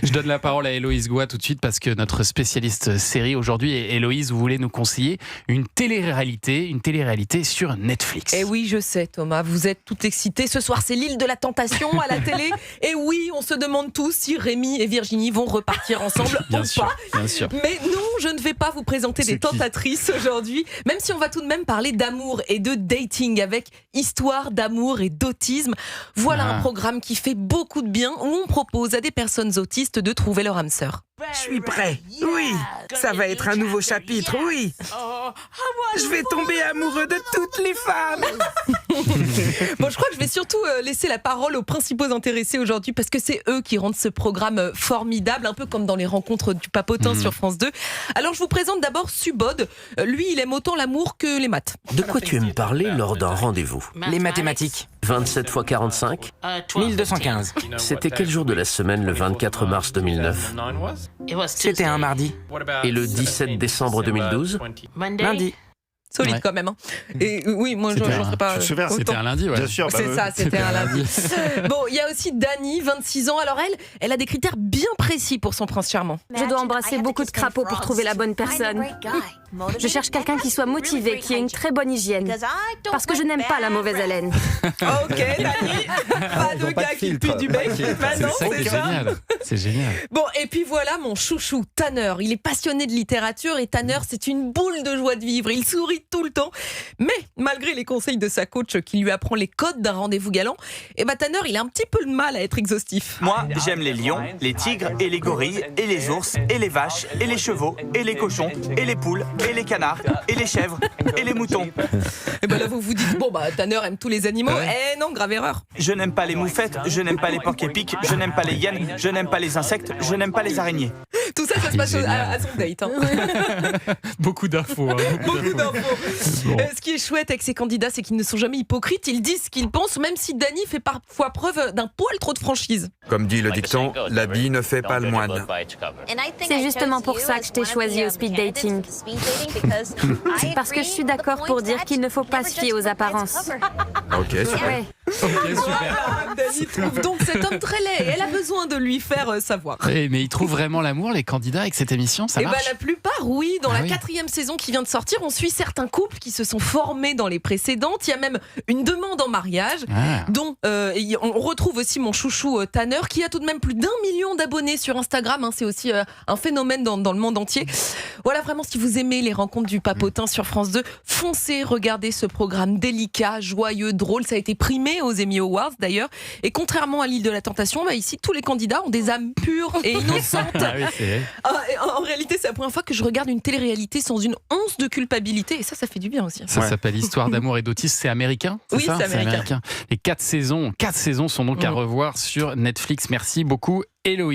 Je donne la parole à Héloïse Goua tout de suite parce que notre spécialiste série aujourd'hui, Héloïse, vous voulez nous conseiller une télé-réalité sur Netflix. Eh oui, je sais Thomas, vous êtes tout excités. Ce soir, c'est l'île de la tentation à la télé. Et oui, on se demande tous si Rémi et Virginie vont repartir ensemble ou pas. Bien sûr. Mais non, je ne vais pas vous présenter des tentatrices aujourd'hui, même si on va tout de même parler d'amour et de dating avec Histoire d'amour et d'autisme. Voilà un programme qui fait beaucoup de bien où on propose à des personnes autistes de trouver leur âme sœur. Je suis prêt. Oui, ça va être un nouveau chapitre, oui. Je vais tomber amoureux de toutes les femmes. Bon, je crois que je vais surtout laisser la parole aux principaux intéressés aujourd'hui parce que c'est eux qui rendent ce programme formidable, un peu comme dans les rencontres du papotin sur France 2. Alors, je vous présente d'abord Subodh. Lui, il aime autant l'amour que les maths. De quoi tu aimes parler lors d'un rendez-vous? Les mathématiques. 27 x 45? 1215. C'était quel jour de la semaine le 24 mars 2009? C'était un mardi. Et le 17 décembre 2012? Lundi. Solide Ouais. quand même. Hein. Et oui, moi, je n'en serais pas. Je te souviens, C'était un lundi, ouais. Bien sûr. C'est ça, c'était un lundi. Bon, il y a aussi Dani, 26 ans. Alors elle a des critères bien précis pour son prince charmant. Je dois embrasser beaucoup de crapauds pour trouver la bonne personne. Je cherche quelqu'un qui soit motivé, qui ait une très bonne hygiène. Parce que je n'aime pas la mauvaise haleine. Ok, Dani, pas de gars qui puent du bec. Maintenant, C'est ça qui est génial. C'est génial. Bon, et puis voilà mon chouchou, Tanner. Il est passionné de littérature et Tanner, c'est une boule de joie de vivre. Il sourit tout le temps. Mais malgré les conseils de sa coach qui lui apprend les codes d'un rendez-vous galant, Tanner, il a un petit peu de mal à être exhaustif. Moi, j'aime les lions, les tigres et les gorilles, et les ours, et les vaches, et les chevaux, et les cochons, et les poules, et les canards, et les chèvres, et les moutons. Et là, vous vous dites, Tanner aime tous les animaux. Eh non, grave erreur. Je n'aime pas les moufettes, je n'aime pas les porcs épics, je n'aime pas les hyènes, je n'aime pas les insectes, je n'aime pas les araignées. Tout ça, ça se passe à son date. Hein. Beaucoup d'infos. Beaucoup d'infos. Bon. Ce qui est chouette avec ces candidats, c'est qu'ils ne sont jamais hypocrites. Ils disent ce qu'ils pensent, même si Dani fait parfois preuve d'un poil trop de franchise. Comme dit le dicton, l'habit ne fait pas le moine. C'est justement pour ça que je t'ai choisi au speed dating. Parce que je suis d'accord pour dire qu'il ne faut pas se fier aux apparences. Ok, super. Ouais. Voilà, Dani trouve donc cet homme très laid et elle a besoin de lui faire savoir. Mais ils trouvent vraiment l'amour, les candidats, avec cette émission? Ça marche? La plupart, oui. Dans la oui. 4e saison qui vient de sortir, on suit certains couples qui se sont formés dans les précédentes. Il y a même une demande en mariage, dont on retrouve aussi mon chouchou Tanner, qui a tout de même plus d'1 million d'abonnés sur Instagram. Hein. C'est aussi un phénomène dans le monde entier. Voilà, vraiment, si vous aimez les rencontres du papotin sur France 2, foncez, regardez ce programme délicat, joyeux, drôle. Ça a été primé aux Emmy Awards d'ailleurs. Et contrairement à l'île de la tentation, ici, tous les candidats ont des âmes pures et innocentes. En réalité, c'est la première fois que je regarde une télé-réalité sans une once de culpabilité. Et ça fait du bien aussi. Ça s'appelle Histoire d'amour et d'autisme. C'est américain? Oui, ça c'est américain. Les 4 saisons sont donc à revoir sur Netflix. Merci beaucoup, Héloïse.